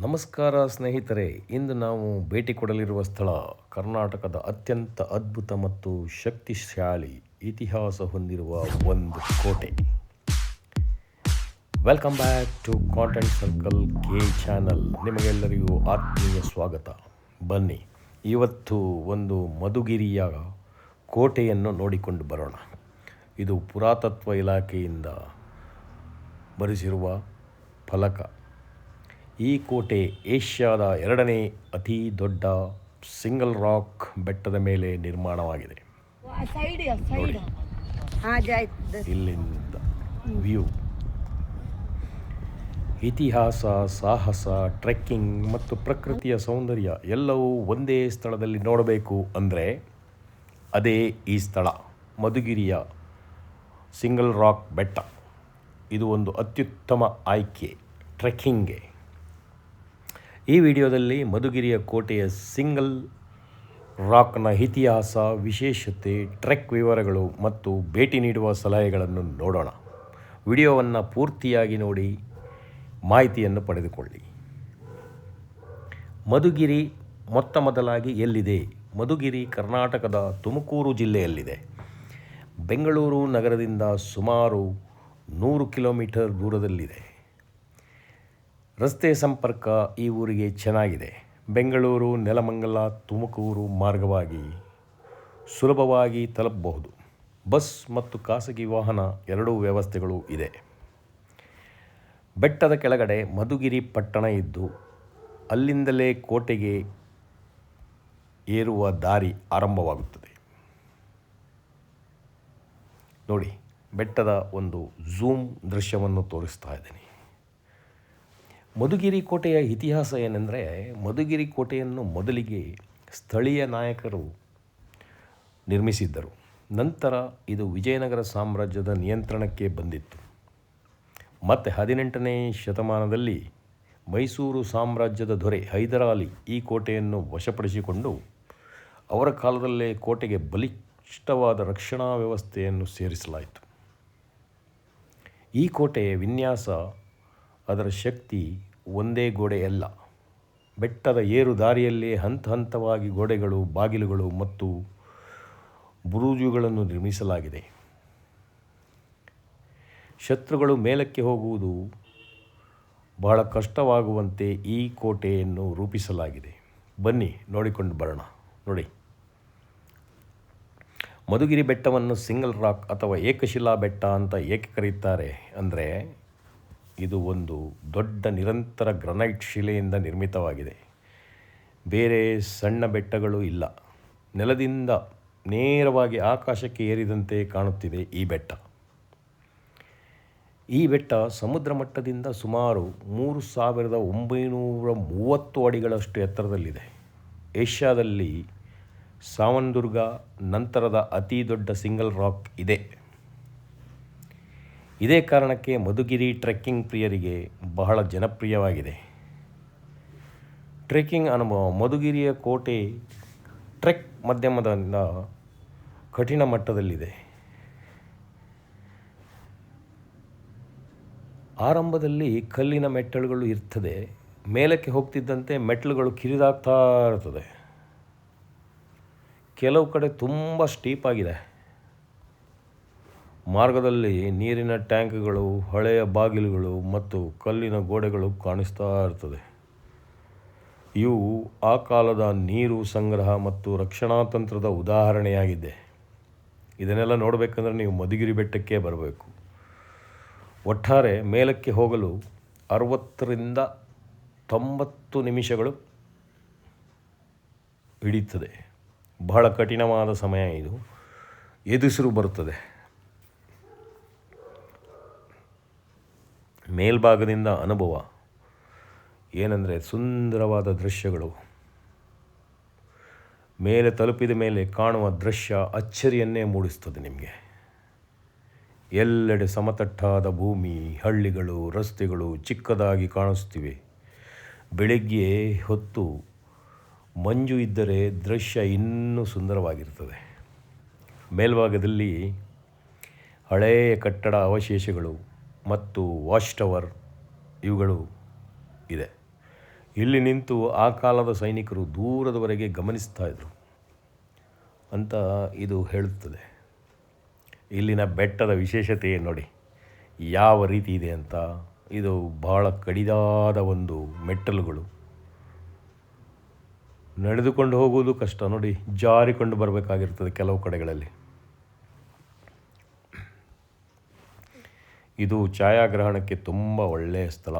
ನಮಸ್ಕಾರ ಸ್ನೇಹಿತರೆ, ಇಂದು ನಾವು ಭೇಟಿ ಕೊಡಲಿರುವ ಸ್ಥಳ ಕರ್ನಾಟಕದ ಅತ್ಯಂತ ಅದ್ಭುತ ಮತ್ತು ಶಕ್ತಿಶಾಲಿ ಇತಿಹಾಸ ಹೊಂದಿರುವ ಒಂದು ಕೋಟೆ. Welcome back to content circle K channel. ನಿಮಗೆಲ್ಲರಿಗೂ ಆತ್ಮೀಯ ಸ್ವಾಗತ. ಬನ್ನಿ, ಇವತ್ತು ಒಂದು ಮಧುಗಿರಿಯ ಕೋಟೆಯನ್ನು ನೋಡಿಕೊಂಡು ಬರೋಣ. ಇದು ಪುರಾತತ್ವ ಇಲಾಖೆಯಿಂದ ಬರೆಸಿರುವ ಫಲಕ. ಈ ಕೋಟೆ ಏಷ್ಯಾದ 2ನೇ ಅತಿ ದೊಡ್ಡ ಸಿಂಗಲ್ ರಾಕ್ ಬೆಟ್ಟದ ಮೇಲೆ ನಿರ್ಮಾಣವಾಗಿದೆ. ಇಲ್ಲಿಂದ ವ್ಯೂ, ಇತಿಹಾಸ, ಸಾಹಸ, ಟ್ರೆಕ್ಕಿಂಗ್ ಮತ್ತು ಪ್ರಕೃತಿಯ ಸೌಂದರ್ಯ ಎಲ್ಲವೂ ಒಂದೇ ಸ್ಥಳದಲ್ಲಿ ನೋಡಬೇಕು ಅಂದರೆ ಅದೇ ಈ ಸ್ಥಳ, ಮಧುಗಿರಿಯ ಸಿಂಗಲ್ ರಾಕ್ ಬೆಟ್ಟ. ಇದು ಒಂದು ಅತ್ಯುತ್ತಮ ಆಯ್ಕೆ ಟ್ರೆಕ್ಕಿಂಗ್ಗೆ. ಈ ವಿಡಿಯೋದಲ್ಲಿ ಮಧುಗಿರಿಯ ಕೋಟೆಯ ಸಿಂಗಲ್ ರಾಕ್ನ ಇತಿಹಾಸ, ವಿಶೇಷತೆ, ಟ್ರೆಕ್ ವಿವರಗಳು ಮತ್ತು ಭೇಟಿ ನೀಡುವ ಸಲಹೆಗಳನ್ನು ನೋಡೋಣ. ವಿಡಿಯೋವನ್ನು ಪೂರ್ತಿಯಾಗಿ ನೋಡಿ ಮಾಹಿತಿಯನ್ನು ಪಡೆದುಕೊಳ್ಳಿ. ಮಧುಗಿರಿ ಮೊದಲಾಗಿ ಎಲ್ಲಿದೆ? ಮಧುಗಿರಿ ಕರ್ನಾಟಕದ ತುಮಕೂರು ಜಿಲ್ಲೆಯಲ್ಲಿದೆ. ಬೆಂಗಳೂರು ನಗರದಿಂದ ಸುಮಾರು 100 ಕಿಲೋಮೀಟರ್ ದೂರದಲ್ಲಿದೆ. ರಸ್ತೆ ಸಂಪರ್ಕ ಈ ಊರಿಗೆ ಚೆನ್ನಾಗಿದೆ. ಬೆಂಗಳೂರು, ನೆಲಮಂಗಲ, ತುಮಕೂರು ಮಾರ್ಗವಾಗಿ ಸುಲಭವಾಗಿ ತಲುಪಬಹುದು. ಬಸ್ ಮತ್ತು ಖಾಸಗಿ ವಾಹನ ಎರಡೂ ವ್ಯವಸ್ಥೆಗಳು ಇದೆ. ಬೆಟ್ಟದ ಕೆಳಗಡೆ ಮಧುಗಿರಿ ಪಟ್ಟಣ ಇದ್ದು ಅಲ್ಲಿಂದಲೇ ಕೋಟೆಗೆ ಏರುವ ದಾರಿ ಆರಂಭವಾಗುತ್ತದೆ. ನೋಡಿ, ಬೆಟ್ಟದ ಒಂದು ಝೂಮ್ ದೃಶ್ಯವನ್ನು ತೋರಿಸ್ತಾ ಇದ್ದೀನಿ. ಮಧುಗಿರಿ ಕೋಟೆಯ ಇತಿಹಾಸ ಏನೆಂದರೆ, ಮಧುಗಿರಿ ಕೋಟೆಯನ್ನು ಮೊದಲಿಗೆ ಸ್ಥಳೀಯ ನಾಯಕರು ನಿರ್ಮಿಸಿದ್ದರು. ನಂತರ ಇದು ವಿಜಯನಗರ ಸಾಮ್ರಾಜ್ಯದ ನಿಯಂತ್ರಣಕ್ಕೆ ಬಂದಿತ್ತು. ಮತ್ತು 18ನೇ ಶತಮಾನದಲ್ಲಿ ಮೈಸೂರು ಸಾಮ್ರಾಜ್ಯದ ದೊರೆ ಹೈದರಾಲಿ ಈ ಕೋಟೆಯನ್ನು ವಶಪಡಿಸಿಕೊಂಡು ಅವರ ಕಾಲದಲ್ಲೇ ಕೋಟೆಗೆ ಬಲಿಷ್ಠವಾದ ರಕ್ಷಣಾ ವ್ಯವಸ್ಥೆಯನ್ನು ಸೇರಿಸಲಾಯಿತು. ಈ ಕೋಟೆಯ ವಿನ್ಯಾಸ, ಅದರ ಶಕ್ತಿ ಒಂದೇ ಗೋಡೆಯಲ್ಲ. ಬೆಟ್ಟದ ಏರು ದಾರಿಯಲ್ಲಿ ಹಂತ ಹಂತವಾಗಿ ಗೋಡೆಗಳು, ಬಾಗಿಲುಗಳು ಮತ್ತು ಬುರುಜುಗಳನ್ನು ನಿರ್ಮಿಸಲಾಗಿದೆ. ಶತ್ರುಗಳು ಮೇಲಕ್ಕೆ ಹೋಗುವುದು ಬಹಳ ಕಷ್ಟವಾಗುವಂತೆ ಈ ಕೋಟೆಯನ್ನು ರೂಪಿಸಲಾಗಿದೆ. ಬನ್ನಿ ನೋಡಿಕೊಂಡು ಬರೋಣ. ನೋಡಿ, ಮಧುಗಿರಿ ಬೆಟ್ಟವನ್ನು ಸಿಂಗಲ್ ರಾಕ್ ಅಥವಾ ಏಕಶಿಲಾ ಬೆಟ್ಟ ಅಂತ ಏಕೆ ಕರೆಯುತ್ತಾರೆ ಅಂದರೆ, ಇದು ಒಂದು ದೊಡ್ಡ ನಿರಂತರ ಗ್ರನೈಟ್ ಶಿಲೆಯಿಂದ ನಿರ್ಮಿತವಾಗಿದೆ. ಬೇರೆ ಸಣ್ಣ ಬೆಟ್ಟಗಳು ಇಲ್ಲ. ನೆಲದಿಂದ ನೇರವಾಗಿ ಆಕಾಶಕ್ಕೆ ಏರಿದಂತೆ ಕಾಣುತ್ತಿದೆ ಈ ಬೆಟ್ಟ. ಈ ಬೆಟ್ಟ ಸಮುದ್ರ ಮಟ್ಟದಿಂದ ಸುಮಾರು 3930 ಅಡಿಗಳಷ್ಟು ಎತ್ತರದಲ್ಲಿದೆ. ಏಷ್ಯಾದಲ್ಲಿ ಸಾವನ್ದುರ್ಗ ನಂತರದ ಅತಿ ದೊಡ್ಡ ಸಿಂಗಲ್ ರಾಕ್ ಇದೆ. ಇದೇ ಕಾರಣಕ್ಕೆ ಮಧುಗಿರಿ ಟ್ರೆಕ್ಕಿಂಗ್ ಪ್ರಿಯರಿಗೆ ಬಹಳ ಜನಪ್ರಿಯವಾಗಿದೆ. ಟ್ರೆಕ್ಕಿಂಗ್ ಅನುಭವ. ಮಧುಗಿರಿಯ ಕೋಟೆ ಟ್ರೆಕ್ ಮಧ್ಯಮದಿಂದ ಕಠಿಣ ಮಟ್ಟದಲ್ಲಿದೆ. ಆರಂಭದಲ್ಲಿ ಕಲ್ಲಿನ ಮೆಟ್ಟಲುಗಳು ಇರ್ತದೆ. ಮೇಲಕ್ಕೆ ಹೋಗ್ತಿದ್ದಂತೆ ಮೆಟ್ಟಲುಗಳು ಕಿರಿದಾಗ್ತಾ ಇರ್ತದೆ. ಕೆಲವು ಕಡೆ ತುಂಬ ಸ್ಟೀಪ್ ಆಗಿದೆ. ಮಾರ್ಗದಲ್ಲಿ ನೀರಿನ ಟ್ಯಾಂಕ್ಗಳು, ಹಳೆಯ ಬಾಗಿಲುಗಳು ಮತ್ತು ಕಲ್ಲಿನ ಗೋಡೆಗಳು ಕಾಣಿಸ್ತಾ ಇರ್ತದೆ. ಇವು ಆ ಕಾಲದ ನೀರು ಸಂಗ್ರಹ ಮತ್ತು ರಕ್ಷಣಾ ತಂತ್ರದ ಉದಾಹರಣೆಯಾಗಿದೆ. ಇದನ್ನೆಲ್ಲ ನೋಡಬೇಕಂದ್ರೆ ನೀವು ಮಧುಗಿರಿ ಬೆಟ್ಟಕ್ಕೆ ಬರಬೇಕು. ಒಟ್ಟಾರೆ ಮೇಲಕ್ಕೆ ಹೋಗಲು 60ರಿಂದ 90 ನಿಮಿಷಗಳು ಹಿಡಿಯುತ್ತದೆ. ಬಹಳ ಕಠಿಣವಾದ ಸಮಯ ಇದು. ಎದುರು ಬರುತ್ತದೆ. ಮೇಲ್ಭಾಗದಿಂದ ಅನುಭವ ಏನಂದರೆ, ಸುಂದರವಾದ ದೃಶ್ಯಗಳು. ಮೇಲೆ ತಲುಪಿದ ಮೇಲೆ ಕಾಣುವ ದೃಶ್ಯ ಅಚ್ಚರಿಯನ್ನೇ ಮೂಡಿಸ್ತದೆ ನಿಮಗೆ. ಎಲ್ಲೆಡೆ ಸಮತಟ್ಟಾದ ಭೂಮಿ, ಹಳ್ಳಿಗಳು, ರಸ್ತೆಗಳು ಚಿಕ್ಕದಾಗಿ ಕಾಣಿಸ್ತಿವೆ. ಬೆಳಗ್ಗೆ ಹೊತ್ತು ಮಂಜು ಇದ್ದರೆ ದೃಶ್ಯ ಇನ್ನೂ ಸುಂದರವಾಗಿರ್ತದೆ. ಮೇಲ್ಭಾಗದಲ್ಲಿ ಹಳೆಯ ಕಟ್ಟಡ ಅವಶೇಷಗಳು ಮತ್ತು ವಾಚ್ ಟವರ್ ಇವುಗಳು ಇದೆ. ಇಲ್ಲಿ ನಿಂತು ಆ ಕಾಲದ ಸೈನಿಕರು ದೂರದವರೆಗೆ ಗಮನಿಸ್ತಾ ಇದ್ದರು ಅಂತ ಇದು ಹೇಳುತ್ತದೆ. ಇಲ್ಲಿನ ಬೆಟ್ಟದ ವಿಶೇಷತೆ ನೋಡಿ ಯಾವ ರೀತಿ ಇದೆ ಅಂತ. ಇದು ಬಹಳ ಕಡಿದಾದ ಒಂದು ಮೆಟ್ಟಲುಗಳು, ನಡೆದುಕೊಂಡು ಹೋಗುವುದು ಕಷ್ಟ ನೋಡಿ, ಜಾರಿಕೊಂಡು ಬರಬೇಕಾಗಿರ್ತದೆ ಕೆಲವು ಕಡೆಗಳಲ್ಲಿ. ಇದು ಛಾಯಾಗ್ರಹಣಕ್ಕೆ ತುಂಬ ಒಳ್ಳೆಯ ಸ್ಥಳ.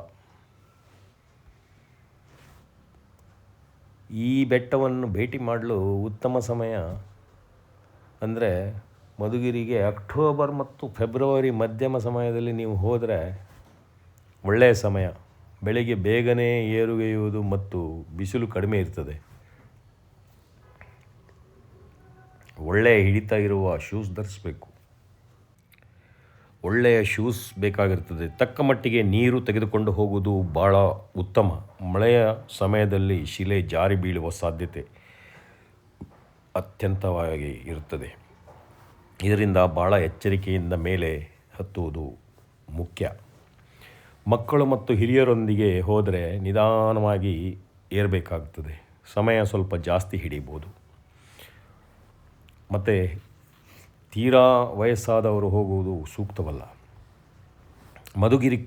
ಈ ಬೆಟ್ಟವನ್ನು ಭೇಟಿ ಮಾಡಲು ಉತ್ತಮ ಸಮಯ ಅಂದರೆ ಮಧುಗಿರಿಗೆ ಅಕ್ಟೋಬರ್ ಮತ್ತು ಫೆಬ್ರವರಿ ಮಧ್ಯಮ ಸಮಯದಲ್ಲಿ ನೀವು ಹೋದರೆ ಒಳ್ಳೆಯ ಸಮಯ. ಬೆಳಿಗ್ಗೆ ಬೇಗನೆ ಏರುಗೆಯುವುದು ಮತ್ತು ಬಿಸಿಲು ಕಡಿಮೆ ಇರ್ತದೆ. ಒಳ್ಳೆಯ ಹಿಡಿತ ಇರುವ ಶೂಸ್ ಧರಿಸಬೇಕು. ಒಳ್ಳೆಯ ಶೂಸ್ ಬೇಕಾಗಿರ್ತದೆ. ತಕ್ಕ ಮಟ್ಟಿಗೆ ನೀರು ತೆಗೆದುಕೊಂಡು ಹೋಗುವುದು ಭಾಳ ಉತ್ತಮ. ಮಳೆಯ ಸಮಯದಲ್ಲಿ ಶಿಲೆ ಜಾರಿ ಬೀಳುವ ಸಾಧ್ಯತೆ ಅತ್ಯಂತವಾಗಿ ಇರುತ್ತದೆ. ಇದರಿಂದ ಭಾಳ ಎಚ್ಚರಿಕೆಯಿಂದ ಮೇಲೆ ಹತ್ತುವುದು ಮುಖ್ಯ. ಮಕ್ಕಳು ಮತ್ತು ಹಿರಿಯರೊಂದಿಗೆ ಹೋದರೆ ನಿಧಾನವಾಗಿ ಏರಬೇಕಾಗ್ತದೆ. ಸಮಯ ಸ್ವಲ್ಪ ಜಾಸ್ತಿ ಹಿಡಿಬೋದು. ಮತ್ತು ತೀರಾ ವಯಸ್ಸಾದವರು ಹೋಗುವುದು ಸೂಕ್ತವಲ್ಲ. ಮಧುಗಿರಿ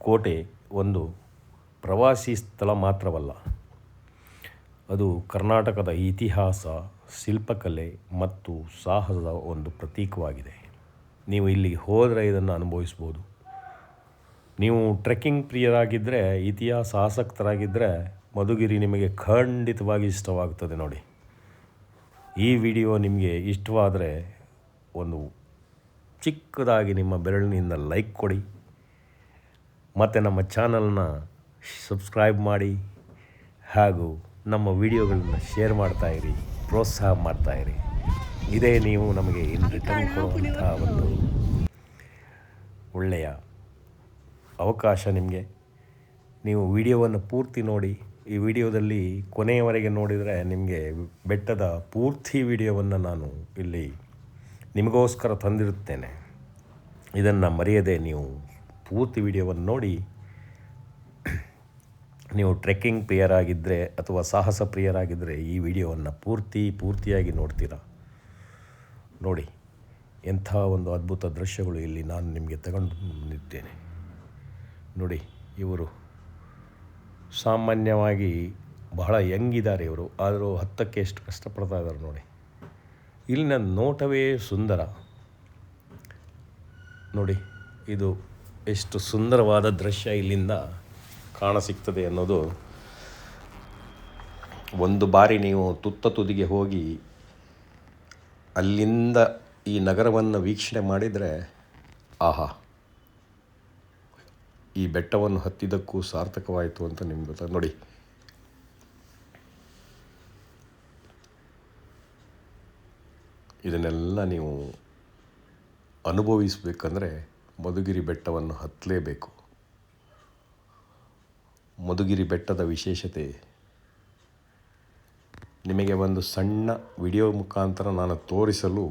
ಕೋಟೆ ಒಂದು ಪ್ರವಾಸಿ ಸ್ಥಳ ಮಾತ್ರವಲ್ಲ, ಅದು ಕರ್ನಾಟಕದ ಇತಿಹಾಸ, ಶಿಲ್ಪಕಲೆ ಮತ್ತು ಸಾಹಸದ ಒಂದು ಪ್ರತೀಕವಾಗಿದೆ. ನೀವು ಇಲ್ಲಿಗೆ ಹೋದರೆ ಇದನ್ನು ಅನುಭವಿಸ್ಬೋದು. ನೀವು ಟ್ರೆಕ್ಕಿಂಗ್ ಪ್ರಿಯರಾಗಿದ್ದರೆ, ಇತಿಹಾಸ ಆಸಕ್ತರಾಗಿದ್ದರೆ ಮಧುಗಿರಿ ನಿಮಗೆ ಖಂಡಿತವಾಗಿ ಇಷ್ಟವಾಗುತ್ತದೆ ನೋಡಿ. ಈ ವಿಡಿಯೋ ನಿಮಗೆ ಇಷ್ಟವಾದರೆ ಒಂದು ಚಿಕ್ಕದಾಗಿ ನಿಮ್ಮ ಬೆರಳಿನಿಂದ ಲೈಕ್ ಕೊಡಿ ಮತ್ತು ನಮ್ಮ ಚಾನಲ್ನ ಸಬ್ಸ್ಕ್ರೈಬ್ ಮಾಡಿ ಹಾಗೂ ನಮ್ಮ ವಿಡಿಯೋಗಳನ್ನ ಶೇರ್ ಮಾಡ್ತಾಯಿರಿ, ಪ್ರೋತ್ಸಾಹ ಮಾಡ್ತಾಯಿರಿ. ಇದೇ ನೀವು ನಮಗೆ ಇನ್ ರಿಟರ್ನ್ ಕೊಡುವಂಥ ಒಂದು ಒಳ್ಳೆಯ ಅವಕಾಶ ನಿಮಗೆ. ನೀವು ವಿಡಿಯೋವನ್ನು ಪೂರ್ತಿ ನೋಡಿ. ಈ ವಿಡಿಯೋದಲ್ಲಿ ಕೊನೆಯವರೆಗೆ ನೋಡಿದರೆ ನಿಮಗೆ ಬೆಟ್ಟದ ಪೂರ್ತಿ ವಿಡಿಯೋವನ್ನು ನಾನು ಇಲ್ಲಿ ನಿಮಗೋಸ್ಕರ ತಂದಿರುತ್ತೇನೆ. ಇದನ್ನು ಮರೆಯದೆ ನೀವು ಪೂರ್ತಿ ವಿಡಿಯೋವನ್ನು ನೋಡಿ. ನೀವು ಟ್ರೆಕ್ಕಿಂಗ್ ಪ್ರಿಯರಾಗಿದ್ದರೆ ಅಥವಾ ಸಾಹಸ ಪ್ರಿಯರಾಗಿದ್ದರೆ ಈ ವಿಡಿಯೋವನ್ನು ಪೂರ್ತಿಯಾಗಿ ನೋಡ್ತೀರಾ. ನೋಡಿ ಎಂಥ ಒಂದು ಅದ್ಭುತ ದೃಶ್ಯಗಳು ಇಲ್ಲಿ ನಾನು ನಿಮಗೆ ತಗೊಂಡು ಬಂದಿದ್ದೇನೆ ನೋಡಿ. ಇವರು ಸಾಮಾನ್ಯವಾಗಿ ಬಹಳ ಯಂಗಿದ್ದಾರೆ ಇವರು, ಆದರೂ ಹತ್ತಕ್ಕೆ ಎಷ್ಟು ಕಷ್ಟಪಡ್ತಾ ಇದ್ದಾರೆ ನೋಡಿ. ಇಲ್ಲಿನ ನೋಟವೇ ಸುಂದರ ನೋಡಿ. ಇದು ಎಷ್ಟು ಸುಂದರವಾದ ದೃಶ್ಯ ಇಲ್ಲಿಂದ ಕಾಣಸಿಗ್ತದೆ ಅನ್ನೋದು. ಒಂದು ಬಾರಿ ನೀವು ತುದಿಗೆ ಹೋಗಿ ಅಲ್ಲಿಂದ ಈ ನಗರವನ್ನು ವೀಕ್ಷಣೆ ಮಾಡಿದರೆ ಆಹಾ, ಈ ಬೆಟ್ಟವನ್ನು ಹತ್ತಿದ್ದಕ್ಕೂ ಸಾರ್ಥಕವಾಯಿತು ಅಂತ ನಿಮ್ಗೆ ಗೊತ್ತಾಗ ನೋಡಿ. ಇದನ್ನೆಲ್ಲ ನೀವು ಅನುಭವಿಸಬೇಕಂದ್ರೆ ಮಧುಗಿರಿ ಬೆಟ್ಟವನ್ನು ಹತ್ತಲೇಬೇಕು. ಮಧುಗಿರಿ ಬೆಟ್ಟದ ವಿಶೇಷತೆ ನಿಮಗೆ ಒಂದು ಸಣ್ಣ ವಿಡಿಯೋ ಮುಖಾಂತರ ನಾನು ತೋರಿಸಲು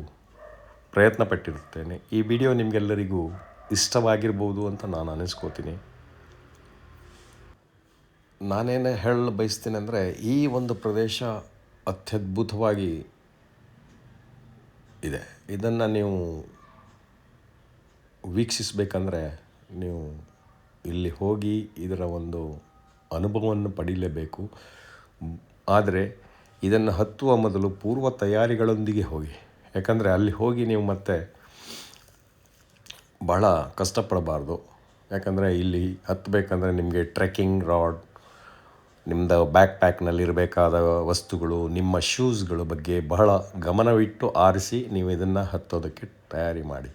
ಪ್ರಯತ್ನ ಪಟ್ಟಿರುತ್ತೇನೆ. ಈ ವಿಡಿಯೋ ನಿಮಗೆಲ್ಲರಿಗೂ ಇಷ್ಟವಾಗಿರ್ಬೋದು ಅಂತ ನಾನು ಅನಿಸ್ಕೋತೀನಿ. ನಾನೇನು ಹೇಳಲು ಬಯಸ್ತೀನಿ ಅಂದರೆ, ಈ ಒಂದು ಪ್ರದೇಶ ಅತ್ಯದ್ಭುತವಾಗಿ ಇದೆ. ಇದನ್ನು ನೀವು ವೀಕ್ಷಿಸಬೇಕಂದ್ರೆ ನೀವು ಇಲ್ಲಿ ಹೋಗಿ ಇದರ ಒಂದು ಅನುಭವವನ್ನು ಪಡೀಲೇಬೇಕು. ಆದರೆ ಇದನ್ನು ಹತ್ತುವ ಮೊದಲು ಪೂರ್ವ ತಯಾರಿಗಳೊಂದಿಗೆ ಹೋಗಿ. ಯಾಕಂದರೆ ಅಲ್ಲಿ ಹೋಗಿ ನೀವು ಮತ್ತೆ ಭಾಳ ಕಷ್ಟಪಡಬಾರ್ದು. ಯಾಕಂದರೆ ಇಲ್ಲಿ ಹತ್ತಬೇಕಂದ್ರೆ ನಿಮಗೆ ಟ್ರೆಕ್ಕಿಂಗ್ ರಾಡ್, ನಿಮ್ಮದು ಬ್ಯಾಕ್ ಪ್ಯಾಕ್ನಲ್ಲಿರಬೇಕಾದ ವಸ್ತುಗಳು, ನಿಮ್ಮ ಶೂಸ್ಗಳ ಬಗ್ಗೆ ಬಹಳ ಗಮನವಿಟ್ಟು ಆರಿಸಿ ನೀವು ಇದನ್ನು ಹತ್ತೋದಕ್ಕೆ ತಯಾರಿ ಮಾಡಿ.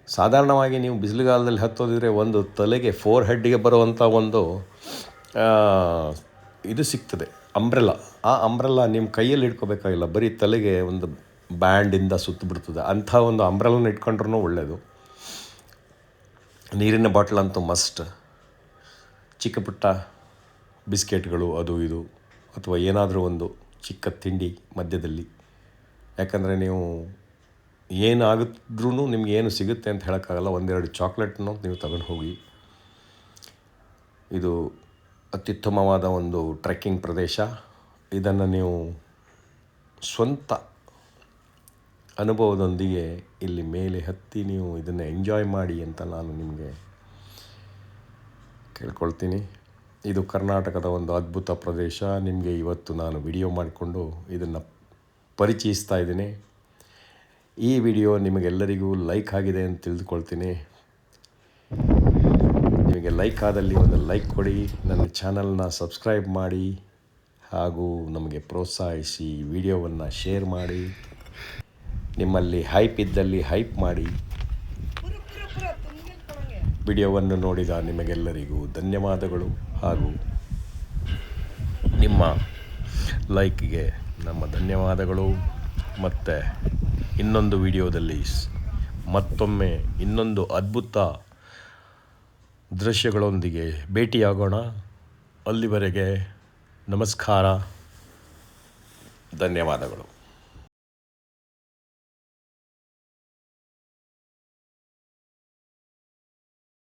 ಸಾಧಾರಣವಾಗಿ ನೀವು ಬಿಸಿಲುಗಾಲದಲ್ಲಿ ಹತ್ತೋದಿದ್ರೆ ಒಂದು ತಲೆಗೆ ಹೆಡ್ಗೆ ಬರುವಂಥ ಒಂದು ಇದು ಸಿಗ್ತದೆ, ಅಂಬ್ರೆಲ್ಲ. ಆ ಅಂಬ್ರೆಲ್ಲ ನಿಮ್ಮ ಕೈಯಲ್ಲಿ ಇಟ್ಕೋಬೇಕಾಗಿಲ್ಲ, ಬರೀ ತಲೆಗೆ ಒಂದು ಬ್ಯಾಂಡಿಂದ ಸುತ್ತಬಿಡ್ತದೆ. ಅಂಥ ಒಂದು ಅಂಬ್ರೆಲ್ಲನ ಇಟ್ಕೊಂಡ್ರೂ ಒಳ್ಳೆಯದು. ನೀರಿನ ಬಾಟ್ಲಂತೂ ಮಸ್ಟ್. ಚಿಕ್ಕ ಪುಟ್ಟ ಬಿಸ್ಕೆಟ್ಗಳು ಅದು ಇದು, ಅಥವಾ ಏನಾದರೂ ಒಂದು ಚಿಕ್ಕ ತಿಂಡಿ ಮಧ್ಯದಲ್ಲಿ. ಯಾಕಂದರೆ ನೀವು ಏನಾಗಿದ್ರೂ ನಿಮ್ಗೆ ಏನು ಸಿಗುತ್ತೆ ಅಂತ ಹೇಳೋಕ್ಕಾಗಲ್ಲ. ಒಂದೆರಡು ಚಾಕ್ಲೇಟ್ನೂ ನೀವು ತಗೊಂಡು ಹೋಗಿ. ಇದು ಅತ್ಯುತ್ತಮವಾದ ಒಂದು ಟ್ರೆಕ್ಕಿಂಗ್ ಪ್ರದೇಶ. ಇದನ್ನು ನೀವು ಸ್ವಂತ ಅನುಭವದೊಂದಿಗೆ ಇಲ್ಲಿ ಮೇಲೆ ಹತ್ತಿ ನೀವು ಇದನ್ನು ಎಂಜಾಯ್ ಮಾಡಿ ಅಂತ ನಾನು ನಿಮಗೆ ಕೇಳ್ಕೊಳ್ತೀನಿ. ಇದು ಕರ್ನಾಟಕದ ಒಂದು ಅದ್ಭುತ ಪ್ರದೇಶ. ನಿಮಗೆ ಇವತ್ತು ನಾನು ವಿಡಿಯೋ ಮಾಡಿಕೊಂಡು ಇದನ್ನು ಪರಿಚಯಿಸ್ತಾ ಇದ್ದೀನಿ. ಈ ವಿಡಿಯೋ ನಿಮಗೆಲ್ಲರಿಗೂ ಲೈಕ್ ಆಗಿದೆ ಅಂತ ತಿಳಿದುಕೊಳ್ತೀನಿ. ನಿಮಗೆ ಲೈಕ್ ಆದಲ್ಲಿ ಒಂದು ಲೈಕ್ ಕೊಡಿ, ನನ್ನ ಚಾನಲ್ನ ಸಬ್ಸ್ಕ್ರೈಬ್ ಮಾಡಿ ಹಾಗೂ ನಮಗೆ ಪ್ರೋತ್ಸಾಹಿಸಿ. ವಿಡಿಯೋವನ್ನು ಶೇರ್ ಮಾಡಿ, ನಿಮ್ಮಲ್ಲಿ ಹೈಪ್ ಇದ್ದಲ್ಲಿ ಹೈಪ್ ಮಾಡಿ. ವಿಡಿಯೋವನ್ನು ನೋಡಿದ ನಿಮಗೆಲ್ಲರಿಗೂ ಧನ್ಯವಾದಗಳು ಹಾಗೂ ನಿಮ್ಮ ಲೈಕ್ಗೆ ನಮ್ಮ ಧನ್ಯವಾದಗಳು. ಮತ್ತು ಇನ್ನೊಂದು ವಿಡಿಯೋದಲ್ಲಿ ಮತ್ತೊಮ್ಮೆ ಇನ್ನೊಂದು ಅದ್ಭುತ ದೃಶ್ಯಗಳೊಂದಿಗೆ ಭೇಟಿಯಾಗೋಣ. ಅಲ್ಲಿವರೆಗೆ ನಮಸ್ಕಾರ, ಧನ್ಯವಾದಗಳು.